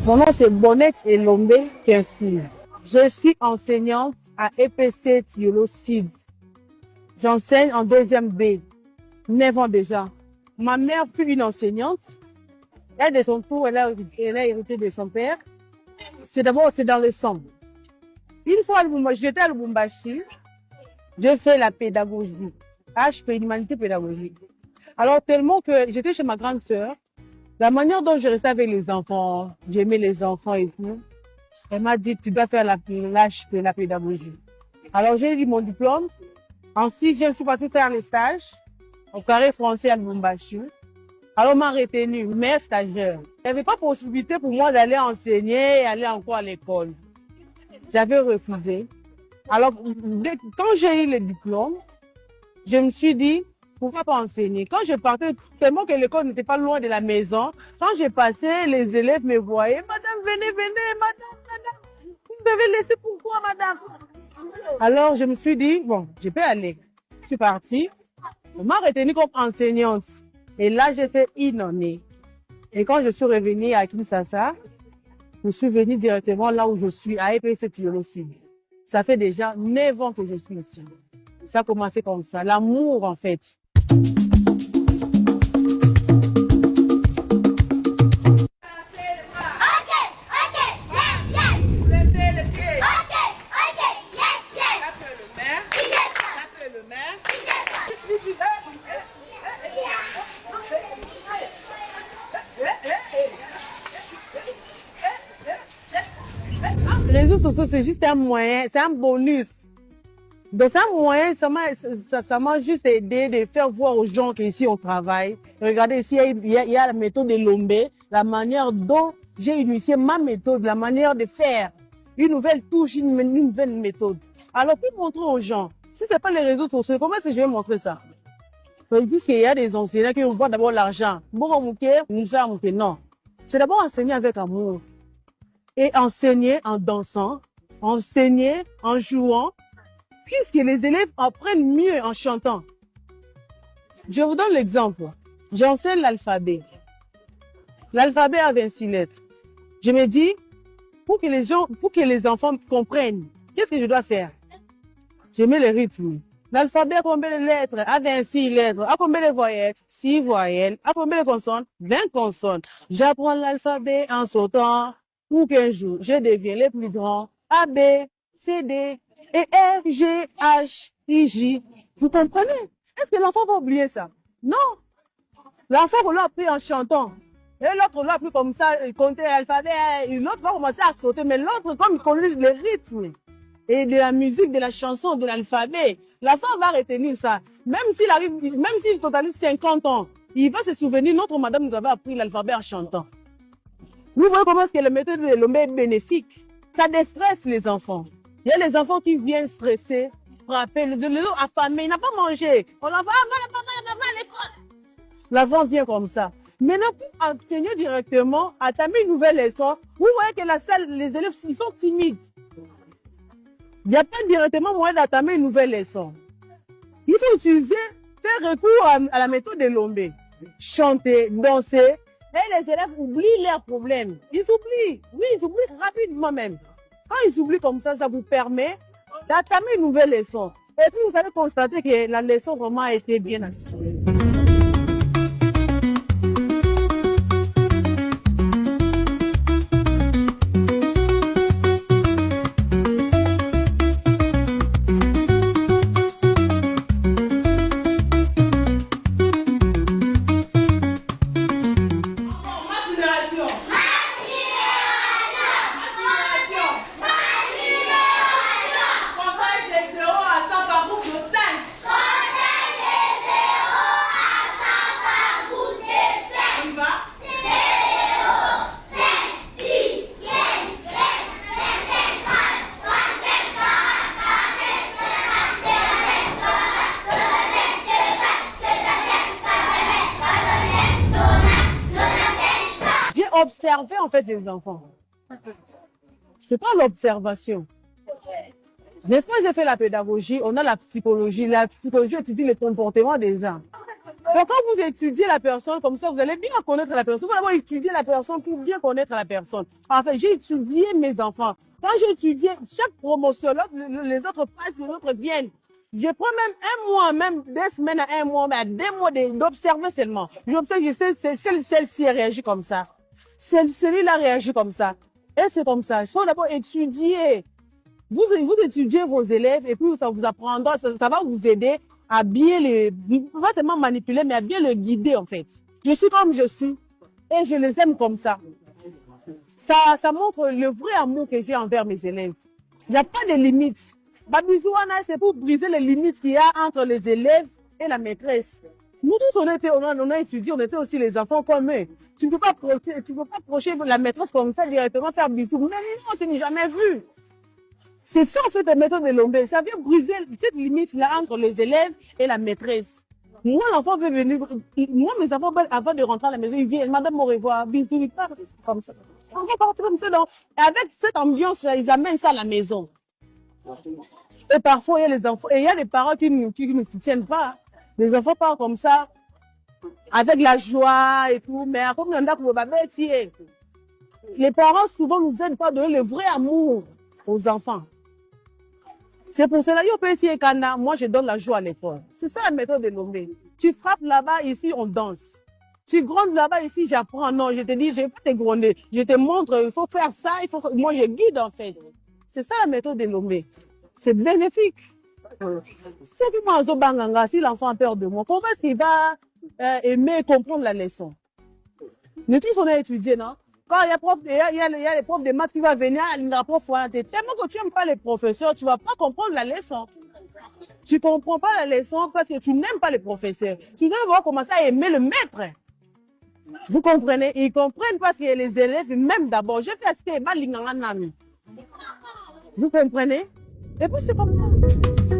Mon nom c'est Bonnet Elombe Kensi. Je suis enseignante à EPC Tiolo Sud. J'enseigne en 2e B, 9 ans déjà. Ma mère fut une enseignante. Elle, de son tour, elle a hérité de son père. C'est dans le sang. Une fois, j'étais à Lubumbashi, j'ai fait la pédagogie. HP, humanité pédagogique. Alors, tellement que j'étais chez ma grande sœur, la manière dont je restais avec les enfants, j'aimais les enfants et tout, elle m'a dit, tu dois faire l'HP, la pédagogie. Alors, j'ai eu mon diplôme. En 6e, je suis partie faire les stages au carré français à Lubumbashi. Alors, on m'a retenu, mère stagiaire. Il n'y avait pas possibilité pour moi d'aller enseigner et aller encore à l'école. J'avais refusé. Alors, quand j'ai eu le diplôme, je me suis dit, pourquoi pas enseigner? Quand je partais, tellement que l'école n'était pas loin de la maison, quand j'ai passé, les élèves me voyaient. Madame, venez, madame. Vous avez laissé pourquoi, madame? Alors, je me suis dit, bon, je peux aller. Je suis partie. On m'a retenue comme enseignante. Et là, j'ai fait une année. Et quand je suis revenue à Kinshasa, je suis venue directement là où je suis, à EPC Tiolo Sud. Ça fait déjà 9 ans que je suis ici. Ça a commencé comme ça, l'amour en fait. Les réseaux sociaux, c'est juste un moyen, c'est un bonus. Donc, c'est un moyen, ça m'a juste aidé de faire voir aux gens qu'ici on travaille. Regardez, ici, il y a la méthode de Lombe, la manière dont j'ai initié ma méthode, la manière de faire une nouvelle touche, une nouvelle méthode. Alors, pour montrer aux gens, si ce n'est pas les réseaux sociaux, comment est-ce que je vais montrer ça? Puisqu'il y a des enseignants qui voient d'abord l'argent. Non. C'est d'abord enseigner avec amour. Et enseigner en dansant, enseigner en jouant, puisque les élèves apprennent mieux en chantant. Je vous donne l'exemple. J'enseigne l'alphabet. L'alphabet a 26 lettres. Je me dis, pour que les enfants comprennent, qu'est-ce que je dois faire? Je mets le rythme. L'alphabet a combien de lettres? A 26 lettres. A combien de voyelles? 6 voyelles. A combien de consonnes? 20 consonnes. J'apprends l'alphabet en sautant. Pour qu'un jour, je devienne le plus grand. A, B, C, D, et F, G, H, I, J. Vous comprenez? Est-ce que l'enfant va oublier ça? Non. L'enfant, on l'a appris en chantant. Et l'autre, on l'a appris comme ça, il comptait l'alphabet. L'autre va commencer à sauter. Mais l'autre, comme il connaît le rythme et de la musique, de la chanson, de l'alphabet, l'enfant va retenir ça. Même s'il totalise 50 ans, il va se souvenir, notre madame nous avait appris l'alphabet en chantant. Vous voyez comment est-ce que la méthode de Lombe est bénéfique? Ça déstresse les enfants. Il y a les enfants qui viennent stressés, frapper, les autres affamés, il n'a pas mangé. On l'envoie à l'école. L'enfant vient comme ça. Maintenant, pour enseigner directement, entamer une nouvelle leçon, vous voyez que la salle, les élèves, ils sont timides. Il n'y a pas directement moyen d'entamer une nouvelle leçon. Il faut faire recours à la méthode de Lombe. Chanter, danser. Et les élèves oublient leurs problèmes. Ils oublient. Oui, ils oublient rapidement même. Quand ils oublient comme ça vous permet d'entamer une nouvelle leçon. Et puis vous allez constater que la leçon vraiment a été bien assurée. Observer en fait des enfants. C'est pas l'observation. N'est-ce pas, j'ai fait la pédagogie, on a la psychologie. La psychologie étudie le comportement des gens. Donc, quand vous étudiez la personne comme ça, vous allez bien connaître la personne. Vous allez d'abord étudier la personne pour bien connaître la personne. Enfin, j'ai étudié mes enfants. Quand j'ai étudié chaque promotion, les autres passent, les autres viennent. Je prends même un mois, même 2 semaines à 1 mois, mais à 2 mois d'observer seulement. J'observe, je sais, celle-ci a réagi comme ça. Celui-là réagit comme ça. Et c'est comme ça. Il faut d'abord étudier. Vous étudiez vos élèves et puis ça vous apprendra, ça va vous aider à bien pas seulement manipuler, mais à bien le guider en fait. Je suis comme je suis et je les aime comme ça. Ça montre le vrai amour que j'ai envers mes élèves. Il n'y a pas de limites. Babizouana, c'est pour briser les limites qu'il y a entre les élèves et la maîtresse. Nous tous, on a étudié, on était aussi les enfants comme eux. Tu ne peux pas approcher la maîtresse comme ça directement, faire bisous. Mais non, ce n'est jamais vu. C'est ça, en fait, la méthode de Lombe. Ça vient briser cette limite-là entre les élèves et la maîtresse. Moi, l'enfant veut venir. Moi, mes enfants, avant de rentrer à la maison, ils viennent. Madame, au revoir. Bisous, ils partent comme ça. On va partir comme ça. Donc, avec cette ambiance, ils amènent ça à la maison. Et parfois, il y a les enfants, et il y a des parents qui ne soutiennent pas. Les enfants partent comme ça, avec la joie et tout. Mais comme on a les parents, souvent, nous aident pas à donner le vrai amour aux enfants. C'est pour cela que moi, je donne la joie à l'école. C'est ça la méthode de Lombe. Tu frappes là-bas, ici, on danse. Tu grondes là-bas, ici, j'apprends. Non, je te dis, je ne vais pas te gronder. Je te montre, il faut faire ça, il faut que... Moi, je guide, en fait. C'est ça la méthode de Lombe. C'est bénéfique. C'est que moi, si l'enfant a peur de moi, comment est-ce qu'il va aimer comprendre la leçon? Nous tous, on a étudié, non? Quand il y a les profs de maths qui vont venir, la prof, voilà, tellement que tu n'aimes pas les professeurs, tu ne vas pas comprendre la leçon. Tu ne comprends pas la leçon parce que tu n'aimes pas les professeurs. Tu dois commencer à aimer le maître. Vous comprenez? Ils comprennent parce que les élèves, même d'abord, je fais ce que vous comprenez? Et puis c'est comme ça.